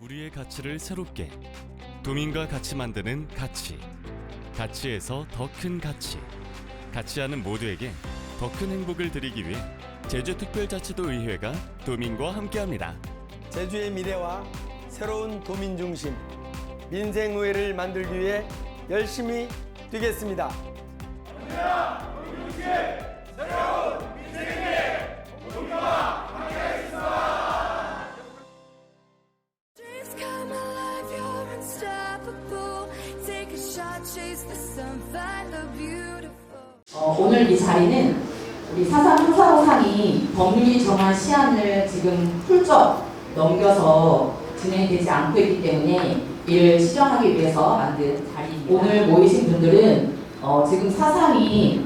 우리의 가치를 새롭게, 도민과 같이 만드는 가치, 가치에서 더 큰 가치, 가치하는 모두에게 더 큰 행복을 드리기 위해 제주특별자치도의회가 도민과 함께합니다. 제주의 미래와 새로운 도민 중심 민생의회를 만들기 위해 열심히 뛰겠습니다. Dreams come alive, you're unstoppable. Take a shot, chase the sun, find the beautiful. 오늘 이 자리는 우리 4.3 형사호상이 법률이 정한 시한을 지금 훌쩍 넘겨서 진행되지 않고 있기 때문에 이를 시정하기 위해서 만든 자리입니다. 오늘 모이신 분들은 지금 4.3이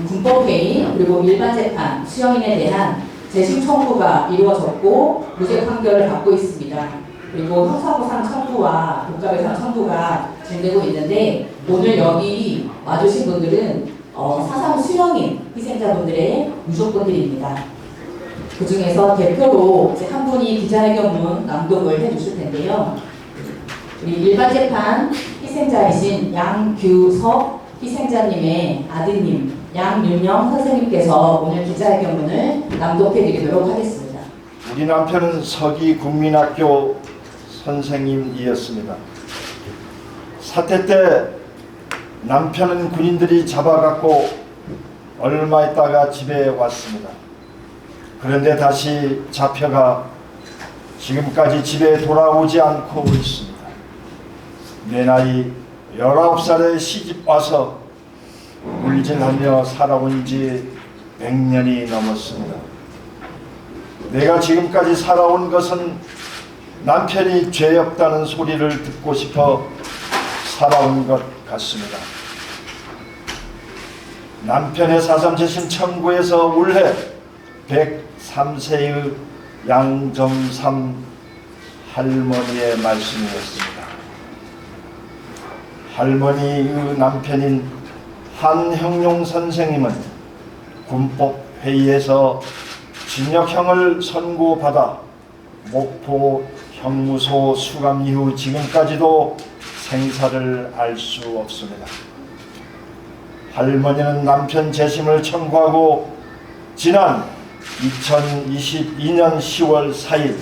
군법회의 그리고 일반재판 수용인에 대한 재심 청구가 이루어졌고 무죄 판결을 받고 있습니다. 그리고 형사보상 청구와 국가배상 청구가 진행되고 있는데 오늘 여기 와주신 분들은 4.3 수용인 희생자분들의 유족분들입니다. 그 중에서 대표로 이제 한 분이 기자회견문 낭독을 해주실 텐데요. 우리 일반재판 희생자이신 양규석 희생자님의 아드님 양윤영 선생님께서 오늘 기자회견문을 낭독해드리도록 하겠습니다. 우리 남편은 서기 국민학교 선생님이었습니다. 사태 때 남편은 군인들이 잡아갔고 얼마 있다가 집에 왔습니다. 그런데 다시 잡혀가 지금까지 집에 돌아오지 않고 있습니다. 내 나이 19살에 시집 와서 물질하며 살아온 지 100년이 넘었습니다. 내가 지금까지 살아온 것은 남편이 죄 없다는 소리를 듣고 싶어 살아온 것 같습니다. 남편의 4.3 재심 청구에서 올해 103세의 양정삼 할머니의 말씀이었습니다. 할머니의 남편인 한형용 선생님은 군법회의에서 징역형을 선고받아 목포 형무소 수감 이후 지금까지도 생사를 알 수 없습니다. 할머니는 남편 재심을 청구하고 지난 2022년 10월 4일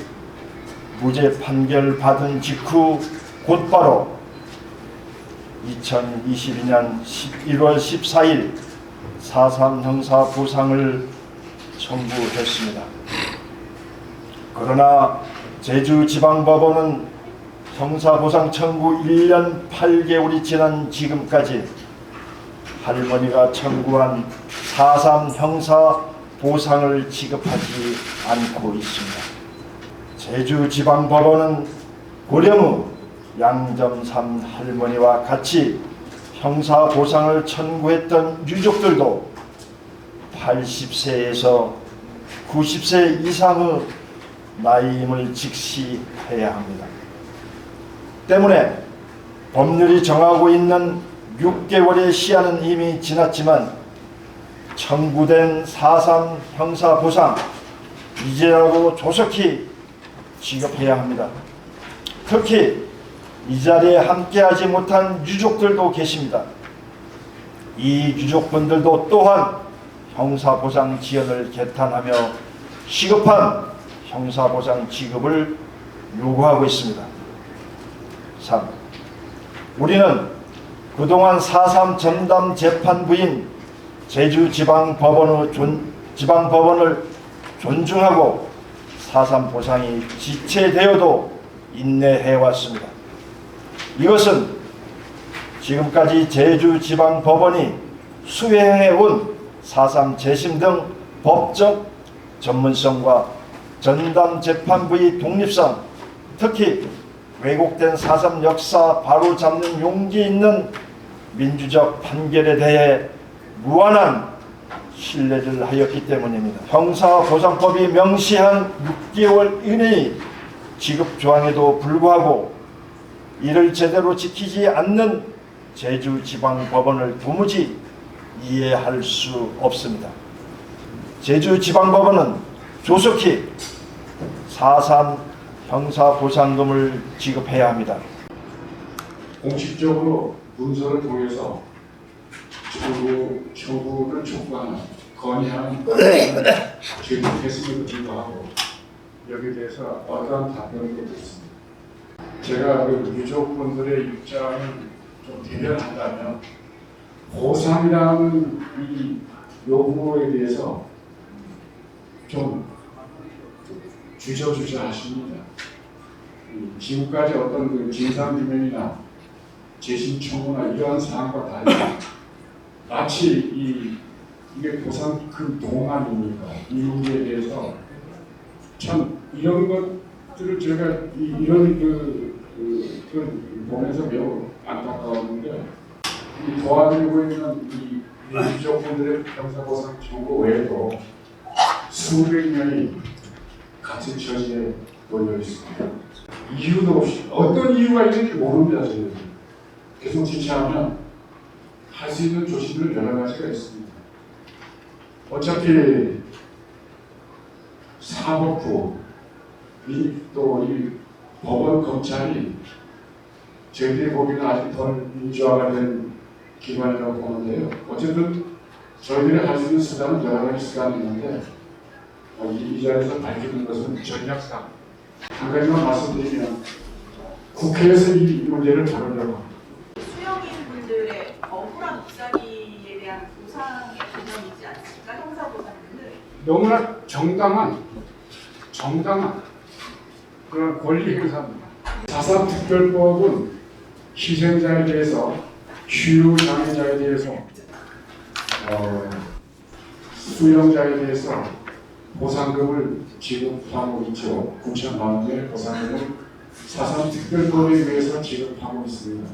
무죄 판결 받은 직후 곧바로 2022년 11월 14일 4.3 형사 보상을 청구했습니다. 그러나 제주지방법원은 형사보상 청구 1년 8개월이 지난 지금까지 할머니가 청구한 4.3 형사 보상을 지급하지 않고 있습니다. 제주지방법원은 고령의 양정삼 할머니와 같이 형사 보상을 청구했던 유족들도 80세에서 90세 이상의 나이임을 직시해야 합니다. 때문에 법률이 정하고 있는 6개월의 시한은 이미 지났지만 청구된 4.3 형사보상 이제라도 조속히 지급해야 합니다. 특히 이 자리에 함께하지 못한 유족들도 계십니다. 이 유족분들도 또한 형사보상 지연을 개탄하며 시급한 형사보상 지급을 요구하고 있습니다. 3. 우리는 그동안 4.3 전담 재판부인 제주지방법원을 존중하고 4.3 보상이 지체되어도 인내해왔습니다. 이것은 지금까지 제주지방법원이 수행해온 4.3 재심 등 법적 전문성과 전담 재판부의 독립성, 특히 왜곡된 4.3 역사 바로잡는 용기 있는 민주적 판결에 대해 무한한 신뢰를 하였기 때문입니다. 형사보상법이 명시한 6개월 이내의 지급 조항에도 불구하고 이를 제대로 지키지 않는 제주지방법원을 도무지 이해할 수 없습니다. 제주지방법원은 조속히 4.3 형사보상금을 지급해야 합니다. 공식적으로 문서를 통해서 청구를 촉구하는 건의하는 제기했음에도 불구하고 여기에 대해서 어떠한 답변을 못했습니다. 제가 그 유족분들의 입장을 좀 대변한다면 보상이라는 이 요구에 대해서 좀 주저주저하십니다. 지금까지 어떤 그 진상규명이나 재심 청구나 이러한 사항과 달리 마치 이게 보상 그 동안입니까? 이유에 대해서 참 이런 것들을 제가 이런 그 보면서 매우 안타까웠는데 이 도와드리고 있는 이 유족분들의 형사보상 청구 외에도 수백 명이 같은 처지에 놓여 있습니다. 이유도 없이 어떤 이유가 있는지 모릅니다. 저희는 계속 지체하면 할 수 있는 조치들은 여러 가지가 있습니다. 어차피 사법부 또 이 법원 검찰이 저희들이 보기에는 아직 덜 민주화가 된 기관이라고 보는데요. 어쨌든 저희들이 할 수 있는 수단은 여러 가지 수단이 있는데 이 자리에서 밝히는 것은 전략상 한 가지만 말씀드리면 국회에서 이 문제를 다루려고 합니다. 수용인분들의 억울한 목사기에 대한 보상의 개념이지 않습니까? 형사보상금을 너무나 정당한 그런 권리 행사입니다. 자산특별법은 희생자에 대해서, 휴장애자에 대해서, 수용자에 대해서 보상금을 지급하고 있죠. 9천만 원의 보상금을 자산특별법에 의해서 지급하고 있습니다.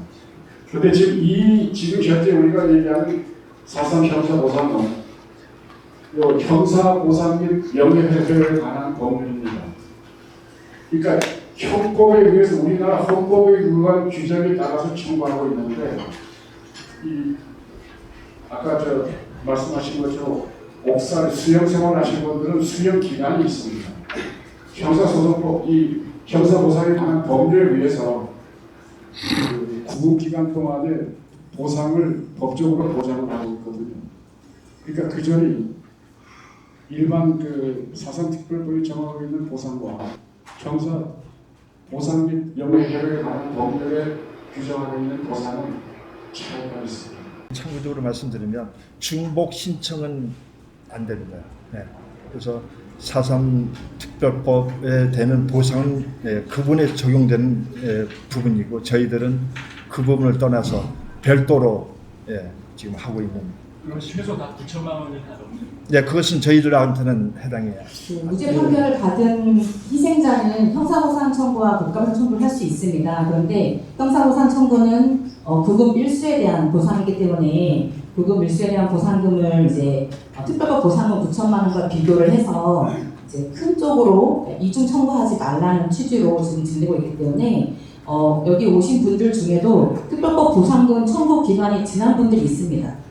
그런데 지금 현재 우리가 얘기하는 사상형사보상은 형사보상 및 명예훼손에 관한 법률입니다. 그러니까 형법에 의해서 우리나라 헌법에 의한 규정에 따라서 청구하고 있는데 아까 말씀하신 것처럼 옥살 수용생활 하신 분들은 수용 기간이 있습니다. 형사소송법 이 형사보상에 관한 법률에 의해서 구급 기간 동안에 보상을 법적으로 보장을 하고 있거든요. 그러니까 그 전에 일반 사상특별법이 정하고 있는 보상과 형사 보상 및 명예훼손에 관한 법률에 규정하고 있는 보상은 차이가 있습니다. 참고적으로 말씀드리면 중복 신청은 안 됩니다. 네. 그래서 4.3 특별법에 되는 보상은 그분에 적용되는 부분이고 저희들은 그 부분을 떠나서 별도로 지금 하고 있는. 그럼 최소 다 9천만 원이 다 넘는. 네, 그것은 저희들한테는 해당해요. 무죄 판결을 받은 희생자는 형사보상 청구와 국가보상 청구를 할 수 있습니다. 그런데 형사보상 청구는 구금 일수에 대한 보상이기 때문에 구금 일수에 대한 보상금을 이제 특별법 보상금 9천만 원과 비교를 해서 이제 큰 쪽으로 이중 청구하지 말라는 취지로 지금 진행되고 있기 때문에 여기 오신 분들 중에도 특별법 보상금 청구 기간이 지난 분들이 있습니다.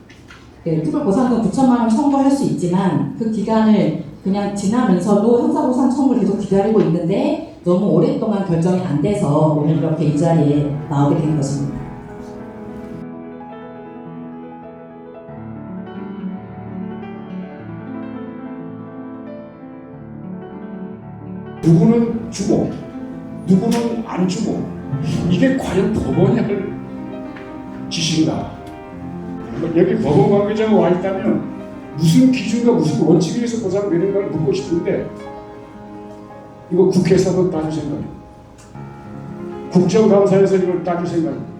네, 특별보상금 9천만 원 청구할 수 있지만 그 기간을 그냥 지나면서도 형사보상 청구를 계속 기다리고 있는데 너무 오랫동안 결정이 안 돼서 오늘 이렇게 이 자리에 나오게 된 것입니다. 누구는 주고 누구는 안 주고 이게 과연 법원이 할 짓인가? 여기 법원 관계자가 와 있다면 무슨 기준과 무슨 원칙에 의해서 보상을 내는가를 묻고 싶은데 이거 국회에서도 따질 생각이에요. 국정감사에서 이걸 따질 생각이에요.